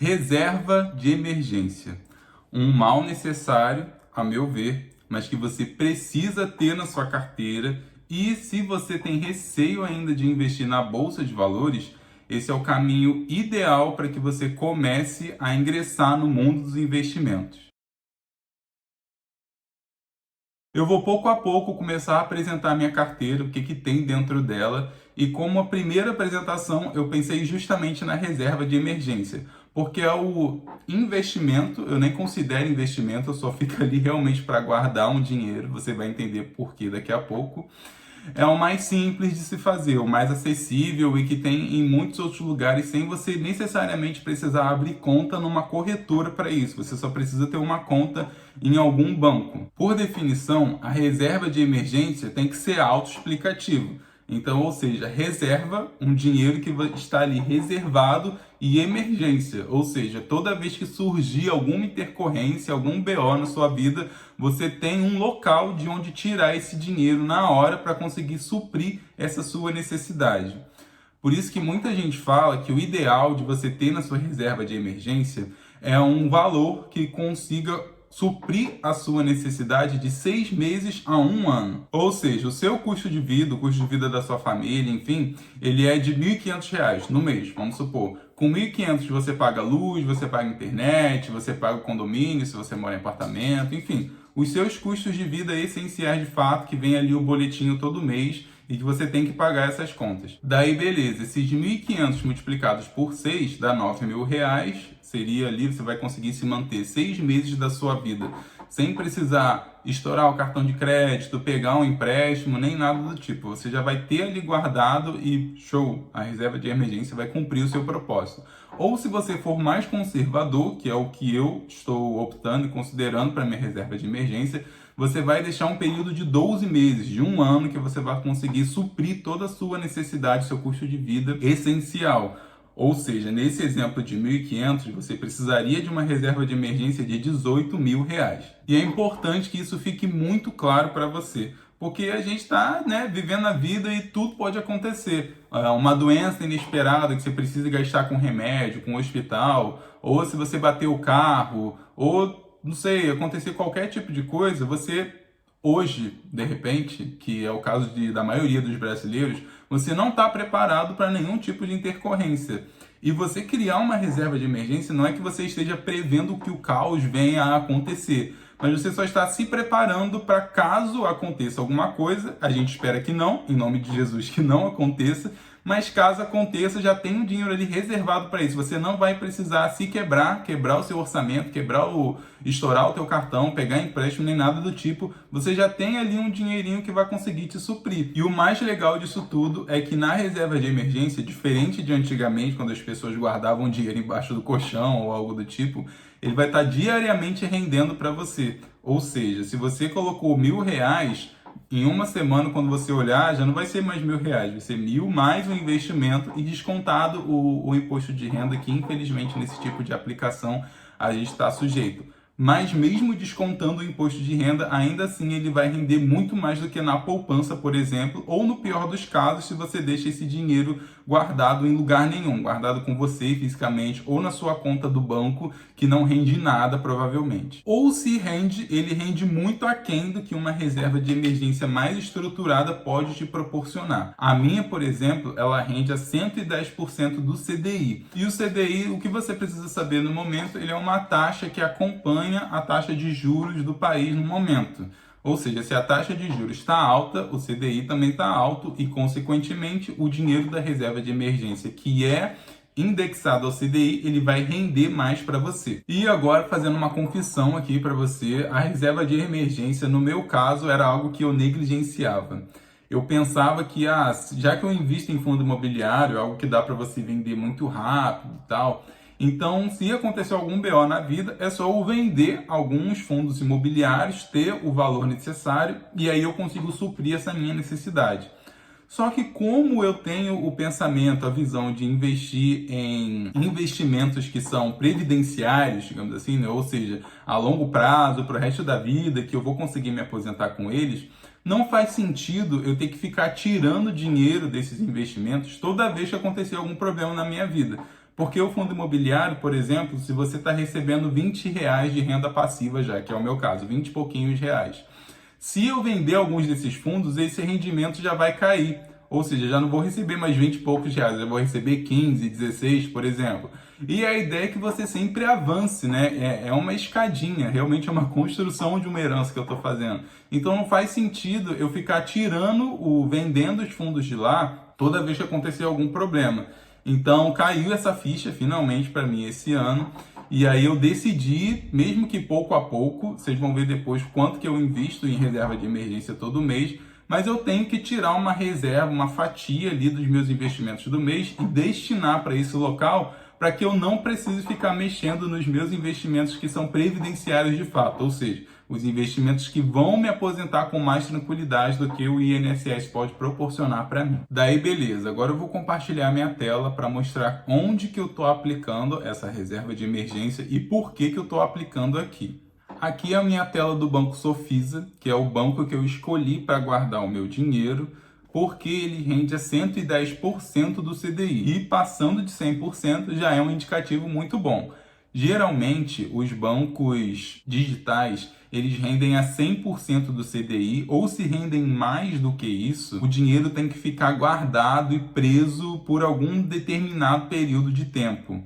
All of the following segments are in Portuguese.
Reserva de emergência. Um mal necessário, a meu ver, mas que você precisa ter na sua carteira. E se você tem receio ainda de investir na bolsa de valores, esse é o caminho ideal para que você comece a ingressar no mundo dos investimentos. Eu vou pouco a pouco começar a apresentar a minha carteira, o que que tem dentro dela, e como a primeira apresentação eu pensei justamente na reserva de emergência, porque é o investimento, eu nem considero investimento, eu só fico ali realmente para guardar um dinheiro, você vai entender por que daqui a pouco. É o mais simples de se fazer, o mais acessível e que tem em muitos outros lugares sem você necessariamente precisar abrir conta numa corretora para isso. Você só precisa ter uma conta em algum banco. Por definição, a reserva de emergência tem que ser autoexplicativo. Então, ou seja, reserva um dinheiro que está ali reservado e emergência, ou seja, toda vez que surgir alguma intercorrência, algum BO na sua vida, você tem um local de onde tirar esse dinheiro na hora para conseguir suprir essa sua necessidade. Por isso que muita gente fala que o ideal de você ter na sua reserva de emergência é um valor que consiga suprir a sua necessidade de 6 meses a um ano. Ou seja, o seu custo de vida, o custo de vida da sua família, enfim, ele é de R$ 1.500 no mês, vamos supor. Com 1.500 você paga luz, você paga internet, você paga o condomínio, se você mora em apartamento, enfim, os seus custos de vida essenciais de fato, que vem ali o boletinho todo mês e que você tem que pagar essas contas. Daí, beleza, esses 1.500 multiplicados por 6 dá R$ 9.000, seria ali, você vai conseguir se manter 6 meses da sua vida sem precisar estourar o cartão de crédito, pegar um empréstimo, nem nada do tipo. Você já vai ter ali guardado e show, a reserva de emergência vai cumprir o seu propósito. Ou se você for mais conservador, que é o que eu estou optando e considerando para minha reserva de emergência, você vai deixar um período de 12 meses, de um ano, que você vai conseguir suprir toda a sua necessidade, seu custo de vida essencial. Ou seja, nesse exemplo de 1.500, você precisaria de uma reserva de emergência de R$ 18.000. E é importante que isso fique muito claro para você, porque a gente está, vivendo a vida e tudo pode acontecer. Uma doença inesperada que você precisa gastar com remédio, com hospital, ou se você bater o carro, ou, não sei, acontecer qualquer tipo de coisa, você hoje, de repente, que é o caso da maioria dos brasileiros, você não está preparado para nenhum tipo de intercorrência. E você criar uma reserva de emergência não é que você esteja prevendo que o caos venha a acontecer, mas você só está se preparando para caso aconteça alguma coisa, a gente espera que não, em nome de Jesus que não aconteça, mas caso aconteça, já tem um dinheiro ali reservado para isso. Você não vai precisar se quebrar o seu orçamento, estourar o teu cartão, pegar empréstimo, nem nada do tipo. Você já tem ali um dinheirinho que vai conseguir te suprir. E o mais legal disso tudo é que na reserva de emergência, diferente de antigamente, quando as pessoas guardavam dinheiro embaixo do colchão ou algo do tipo, ele vai estar diariamente rendendo para você. Ou seja, se você colocou R$ 1.000, em uma semana, quando você olhar, já não vai ser mais R$ 1.000, vai ser 1.000 mais o investimento e descontado o imposto de renda, que infelizmente nesse tipo de aplicação a gente está sujeito. Mas mesmo descontando o imposto de renda, ainda assim ele vai render muito mais do que na poupança, por exemplo, ou no pior dos casos, se você deixa esse dinheiro guardado em lugar nenhum, guardado com você fisicamente, ou na sua conta do banco, que não rende nada, provavelmente. Ou se rende, ele rende muito aquém do que uma reserva de emergência mais estruturada pode te proporcionar. A minha, por exemplo, ela rende a 110% do CDI. E o CDI, o que você precisa saber no momento, ele é uma taxa que acompanha a taxa de juros do país no momento. Ou seja, se a taxa de juros está alta, o CDI também está alto e, consequentemente, o dinheiro da reserva de emergência, que é indexado ao CDI, ele vai render mais para você. E agora, fazendo uma confissão aqui para você, a reserva de emergência, no meu caso, era algo que eu negligenciava. Eu pensava que, já que eu invisto em fundo imobiliário, algo que dá para você vender muito rápido e tal, então, se acontecer algum BO na vida, é só eu vender alguns fundos imobiliários, ter o valor necessário e aí eu consigo suprir essa minha necessidade. Só que como eu tenho o pensamento, a visão de investir em investimentos que são previdenciários, digamos assim, ou seja, a longo prazo, para o resto da vida, que eu vou conseguir me aposentar com eles, não faz sentido eu ter que ficar tirando dinheiro desses investimentos toda vez que acontecer algum problema na minha vida. Porque o fundo imobiliário, por exemplo, se você está recebendo R$ 20 de renda passiva já, que é o meu caso, 20 e pouquinhos reais. Se eu vender alguns desses fundos, esse rendimento já vai cair. Ou seja, já não vou receber mais 20 e poucos reais, eu vou receber 15, 16, por exemplo. E a ideia é que você sempre avance, né? É uma escadinha, realmente é uma construção de uma herança que eu estou fazendo. Então não faz sentido eu ficar vendendo os fundos de lá toda vez que acontecer algum problema. Então caiu essa ficha finalmente para mim esse ano. E aí eu decidi, mesmo que pouco a pouco, vocês vão ver depois quanto que eu invisto em reserva de emergência todo mês, mas eu tenho que tirar uma reserva, uma fatia ali dos meus investimentos do mês e destinar para esse local, para que eu não precise ficar mexendo nos meus investimentos que são previdenciários de fato, ou seja, os investimentos que vão me aposentar com mais tranquilidade do que o INSS pode proporcionar para mim. Daí beleza, agora eu vou compartilhar minha tela para mostrar onde que eu estou aplicando essa reserva de emergência e por que eu estou aplicando aqui. Aqui é a minha tela do Banco Sofisa, que é o banco que eu escolhi para guardar o meu dinheiro, porque ele rende a 110% do CDI. E passando de 100% já é um indicativo muito bom. Geralmente, os bancos digitais, eles rendem a 100% do CDI, ou se rendem mais do que isso, o dinheiro tem que ficar guardado e preso por algum determinado período de tempo.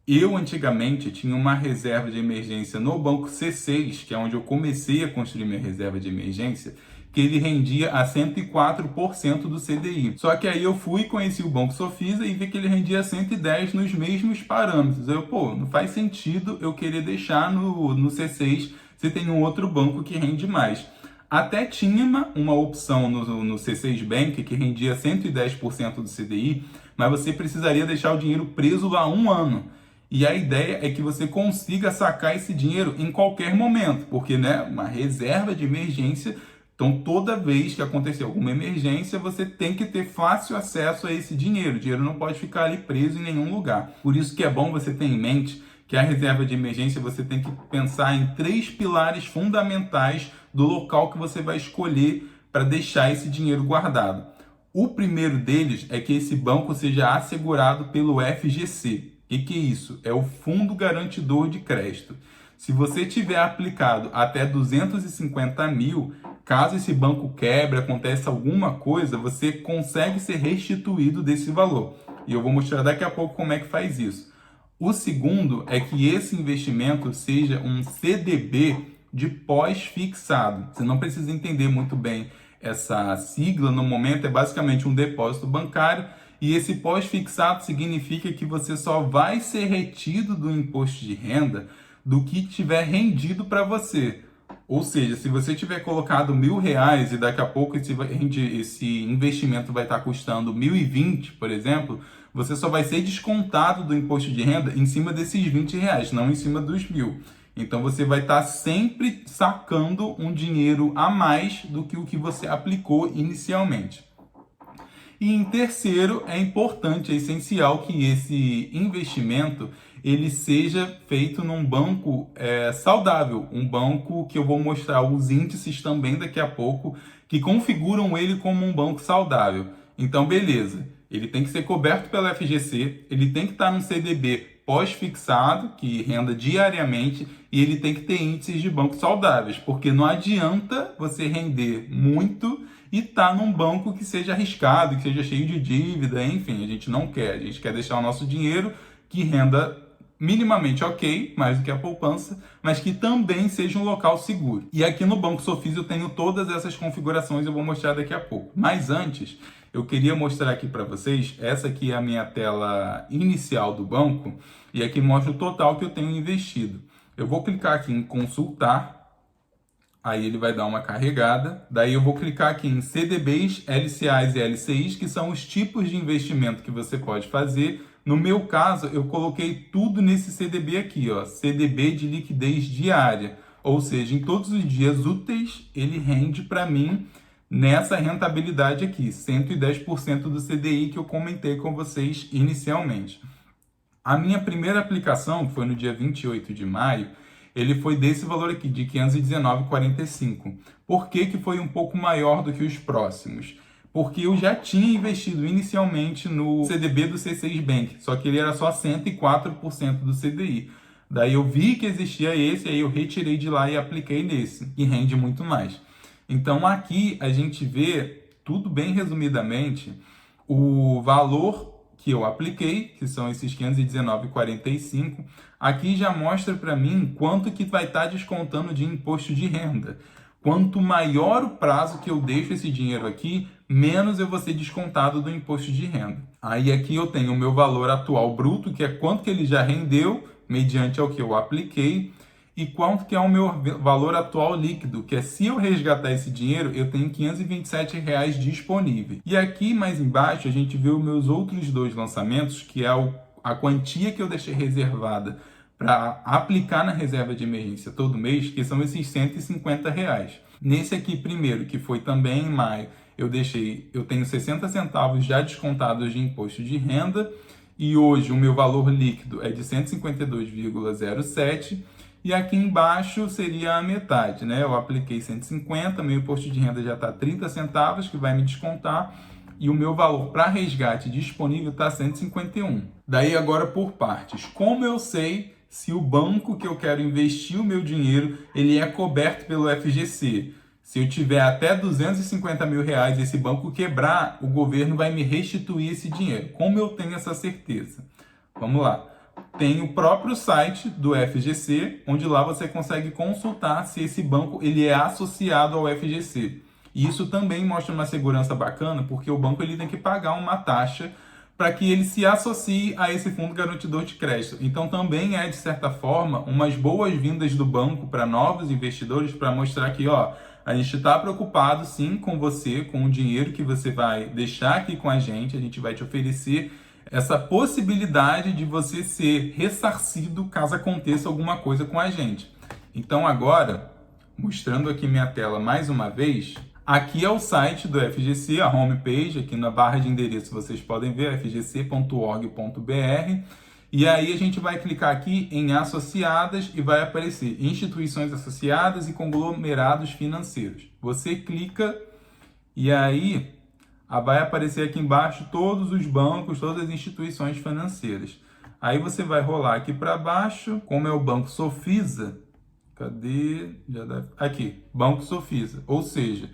Eu, antigamente, tinha uma reserva de emergência no banco C6, que é onde eu comecei a construir minha reserva de emergência, que ele rendia a 104% do CDI. Só que aí eu fui, conheci o Banco Sofisa e vi que ele rendia 110% nos mesmos parâmetros. Não faz sentido eu querer deixar no C6 se tem um outro banco que rende mais. Até tinha uma opção no C6 Bank que rendia 110% do CDI, mas você precisaria deixar o dinheiro preso lá 1 ano. E a ideia é que você consiga sacar esse dinheiro em qualquer momento, porque, né, uma reserva de emergência, então toda vez que acontecer alguma emergência, você tem que ter fácil acesso a esse dinheiro. O dinheiro não pode ficar ali preso em nenhum lugar. Por isso que é bom você ter em mente que a reserva de emergência você tem que pensar em 3 pilares fundamentais do local que você vai escolher para deixar esse dinheiro guardado. O primeiro deles é que esse banco seja assegurado pelo FGC. O que é isso? É o Fundo Garantidor de Crédito. Se você tiver aplicado até 250 mil, caso esse banco quebre, aconteça alguma coisa, você consegue ser restituído desse valor. E eu vou mostrar daqui a pouco como é que faz isso. O segundo é que esse investimento seja um CDB de pós-fixado. Você não precisa entender muito bem essa sigla no momento, é basicamente um depósito bancário. E esse pós-fixado significa que você só vai ser retido do imposto de renda do que tiver rendido para você. Ou seja, se você tiver colocado R$ 1.000 e daqui a pouco esse investimento vai estar custando 1.020, por exemplo, você só vai ser descontado do imposto de renda em cima desses R$ 20, não em cima dos 1.000. Então você vai estar sempre sacando um dinheiro a mais do que o que você aplicou inicialmente. E em terceiro, é importante, é essencial que esse investimento ele seja feito num banco saudável, um banco que eu vou mostrar os índices também daqui a pouco, que configuram ele como um banco saudável. Então, beleza, ele tem que ser coberto pela FGC, ele tem que estar num CDB pós-fixado, que renda diariamente, e ele tem que ter índices de bancos saudáveis, porque não adianta você render muito e tá num banco que seja arriscado, que seja cheio de dívida, enfim, a gente não quer. A gente quer deixar o nosso dinheiro que renda minimamente ok, mais do que a poupança, mas que também seja um local seguro. E aqui no Banco Sofisa eu tenho todas essas configurações, eu vou mostrar daqui a pouco. Mas antes, eu queria mostrar aqui para vocês, essa aqui é a minha tela inicial do banco, e aqui mostra o total que eu tenho investido. Eu vou clicar aqui em consultar, aí ele vai dar uma carregada. Daí eu vou clicar aqui em CDBs, LCAs e LCIs, que são os tipos de investimento que você pode fazer. No meu caso, eu coloquei tudo nesse CDB aqui, ó, CDB de liquidez diária. Ou seja, em todos os dias úteis, ele rende para mim nessa rentabilidade aqui, 110% do CDI que eu comentei com vocês inicialmente. A minha primeira aplicação, que foi no dia 28 de maio, ele foi desse valor aqui, de R$ 519,45. Por que que foi um pouco maior do que os próximos? porque eu já tinha investido inicialmente no CDB do C6 Bank, só que ele era só 104% do CDI. Daí eu vi que existia esse, aí eu retirei de lá e apliquei nesse, que rende muito mais. Então aqui a gente vê, tudo bem resumidamente, o valor que eu apliquei, que são esses 519,45, aqui já mostra para mim quanto que vai estar descontando de imposto de renda. Quanto maior o prazo que eu deixo esse dinheiro aqui, menos eu vou ser descontado do imposto de renda. Aí aqui eu tenho o meu valor atual bruto, que é quanto que ele já rendeu, mediante ao que eu apliquei, e quanto que é o meu valor atual líquido, que é se eu resgatar esse dinheiro, eu tenho R$ 527 disponível. E aqui mais embaixo a gente vê os meus outros dois lançamentos, que é a quantia que eu deixei reservada para aplicar na reserva de emergência todo mês, que são esses R$ 150. Nesse aqui primeiro, que foi também em maio, eu tenho 60 centavos já descontados de imposto de renda, e hoje o meu valor líquido é de 152,07, e aqui embaixo seria a metade, né? Eu apliquei 150, meu imposto de renda já está 30 centavos, que vai me descontar, e o meu valor para resgate disponível está 151. Daí agora por partes. Como eu sei se o banco que eu quero investir o meu dinheiro, ele é coberto pelo FGC? Se eu tiver até R$250 mil e esse banco quebrar, o governo vai me restituir esse dinheiro. Como eu tenho essa certeza? Vamos lá. Tem o próprio site do FGC, onde lá você consegue consultar se esse banco ele é associado ao FGC. E isso também mostra uma segurança bacana, porque o banco ele tem que pagar uma taxa para que ele se associe a esse fundo garantidor de crédito. Então também é, de certa forma, umas boas-vindas do banco para novos investidores, para mostrar que, ó, a gente está preocupado sim com você, com o dinheiro que você vai deixar aqui com a gente vai te oferecer essa possibilidade de você ser ressarcido caso aconteça alguma coisa com a gente. Então agora, mostrando aqui minha tela mais uma vez, aqui é o site do FGC, a homepage, aqui na barra de endereço vocês podem ver, fgc.org.br, e aí a gente vai clicar aqui em associadas e vai aparecer instituições associadas e conglomerados financeiros. Você clica e aí vai aparecer aqui embaixo todos os bancos, todas as instituições financeiras. Aí você vai rolar aqui para baixo, como é o Banco Sofisa, cadê? Aqui, Banco Sofisa, ou seja,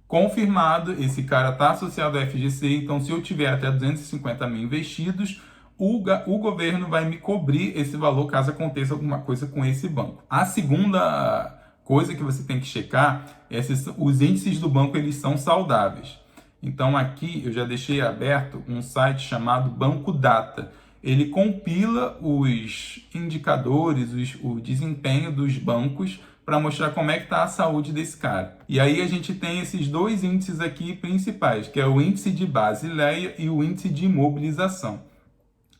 confirmado, esse cara está associado ao FGC, então se eu tiver até 250 mil investidos, o governo vai me cobrir esse valor caso aconteça alguma coisa com esse banco. A segunda coisa que você tem que checar é se os índices do banco eles são saudáveis. Então aqui eu já deixei aberto um site chamado Banco Data. Ele compila os indicadores, o desempenho dos bancos para mostrar como é que está a saúde desse cara. E aí a gente tem esses dois índices aqui principais, que é o índice de Basileia e o índice de imobilização.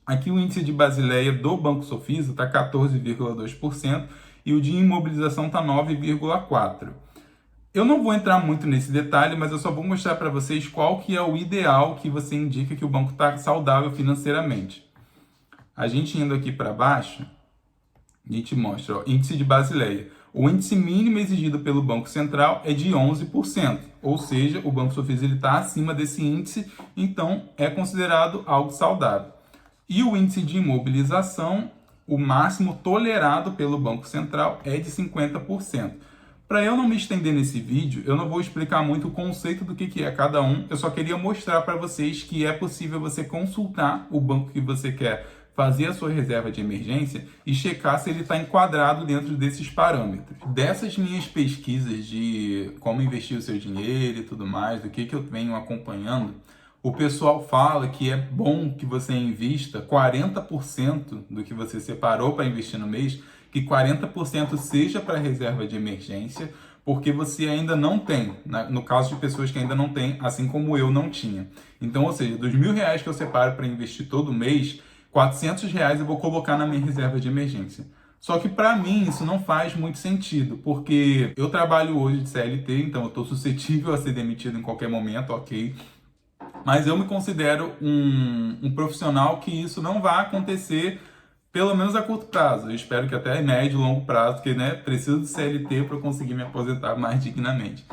Aqui o índice de Basileia do Banco Sofisa está 14,2% e o de imobilização está 9,4%. Eu não vou entrar muito nesse detalhe, mas eu só vou mostrar para vocês qual que é o ideal que você indica que o banco está saudável financeiramente. A gente indo aqui para baixo, a gente mostra, ó, índice de Basileia. O índice mínimo exigido pelo Banco Central é de 11%, ou seja, o Banco Sofisa está acima desse índice, então é considerado algo saudável. E o índice de imobilização, o máximo tolerado pelo Banco Central é de 50%. Para eu não me estender nesse vídeo, eu não vou explicar muito o conceito do que é cada um, eu só queria mostrar para vocês que é possível você consultar o banco que você quer fazer a sua reserva de emergência e checar se ele está enquadrado dentro desses parâmetros. Dessas minhas pesquisas de como investir o seu dinheiro e tudo mais, do que eu venho acompanhando, o pessoal fala que é bom que você invista 40% do que você separou para investir no mês, que 40% seja para reserva de emergência, porque você ainda não tem, no caso de pessoas que ainda não têm, assim como eu não tinha. Então, ou seja, dos R$1.000 que eu separo para investir todo mês, R$400 eu vou colocar na minha reserva de emergência. Só que para mim isso não faz muito sentido, porque eu trabalho hoje de CLT, então eu estou suscetível a ser demitido em qualquer momento, ok? Mas eu me considero um profissional que isso não vai acontecer, pelo menos a curto prazo. Eu espero que até médio e longo prazo, porque preciso de CLT para conseguir me aposentar mais dignamente.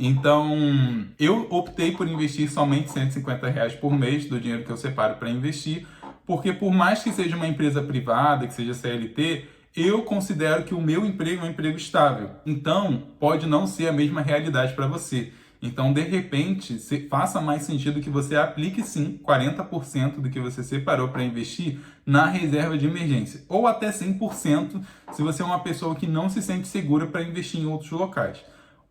Então, eu optei por investir somente R$ 150 por mês do dinheiro que eu separo para investir, porque por mais que seja uma empresa privada, que seja CLT, eu considero que o meu emprego é um emprego estável. Então, pode não ser a mesma realidade para você. Então, de repente, faça mais sentido que você aplique sim 40% do que você separou para investir na reserva de emergência, ou até 100% se você é uma pessoa que não se sente segura para investir em outros locais.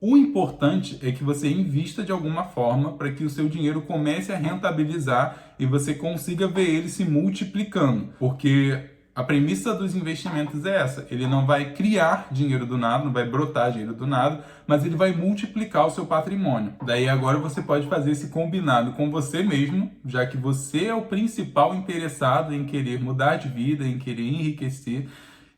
O importante é que você invista de alguma forma para que o seu dinheiro comece a rentabilizar e você consiga ver ele se multiplicando, porque a premissa dos investimentos é essa: ele não vai criar dinheiro do nada, não vai brotar dinheiro do nada, mas ele vai multiplicar o seu patrimônio. Daí agora você pode fazer esse combinado com você mesmo, já que você é o principal interessado em querer mudar de vida, em querer enriquecer.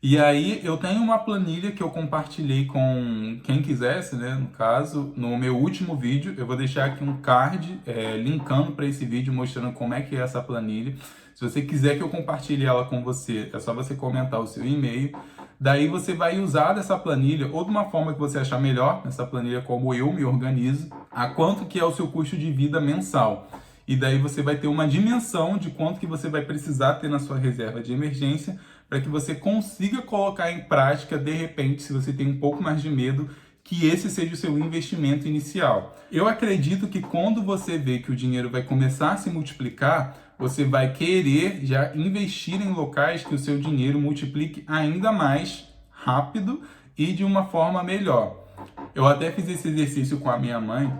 E aí eu tenho uma planilha que eu compartilhei com quem quisesse, né? No caso, no meu último vídeo, eu vou deixar aqui um card linkando para esse vídeo, mostrando como é que é essa planilha. Se você quiser que eu compartilhe ela com você, é só você comentar o seu e-mail. Daí você vai usar dessa planilha, ou de uma forma que você achar melhor, nessa planilha como eu me organizo, a quanto que é o seu custo de vida mensal. E daí você vai ter uma dimensão de quanto que você vai precisar ter na sua reserva de emergência para que você consiga colocar em prática, de repente, se você tem um pouco mais de medo, que esse seja o seu investimento inicial. Eu acredito que quando você vê que o dinheiro vai começar a se multiplicar, você vai querer já investir em locais que o seu dinheiro multiplique ainda mais rápido e de uma forma melhor. Eu até fiz esse exercício com a minha mãe.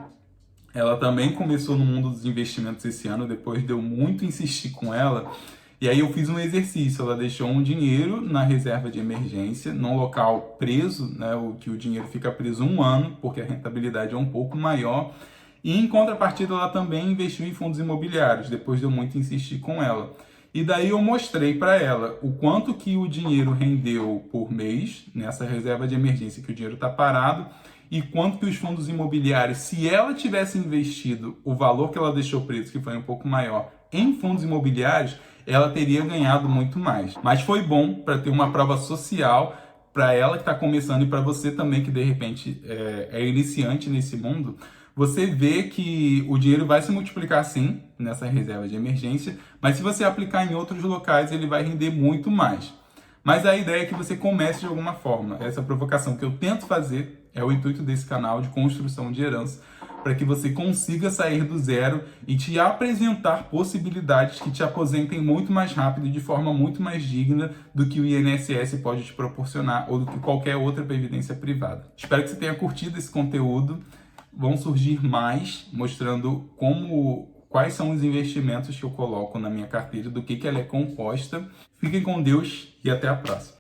Ela também começou no mundo dos investimentos esse ano, depois de eu muito insistir com ela. E aí eu fiz um exercício, ela deixou um dinheiro na reserva de emergência, num local preso, né, que o dinheiro fica preso 1 ano, porque a rentabilidade é um pouco maior. E em contrapartida ela também investiu em fundos imobiliários, depois de eu muito insistir com ela. E daí eu mostrei para ela o quanto que o dinheiro rendeu por mês, nessa reserva de emergência que o dinheiro está parado, e quanto que os fundos imobiliários, se ela tivesse investido o valor que ela deixou preso, que foi um pouco maior, em fundos imobiliários, ela teria ganhado muito mais. Mas foi bom para ter uma prova social para ela que está começando e para você também que de repente é iniciante nesse mundo. Você vê que o dinheiro vai se multiplicar sim nessa reserva de emergência, mas se você aplicar em outros locais ele vai render muito mais. Mas a ideia é que você comece de alguma forma. Essa provocação que eu tento fazer é o intuito desse canal de construção de herança, para que você consiga sair do zero e te apresentar possibilidades que te aposentem muito mais rápido e de forma muito mais digna do que o INSS pode te proporcionar ou do que qualquer outra previdência privada. Espero que você tenha curtido esse conteúdo. Vão surgir mais mostrando quais são os investimentos que eu coloco na minha carteira, do que ela é composta. Fiquem com Deus e até a próxima.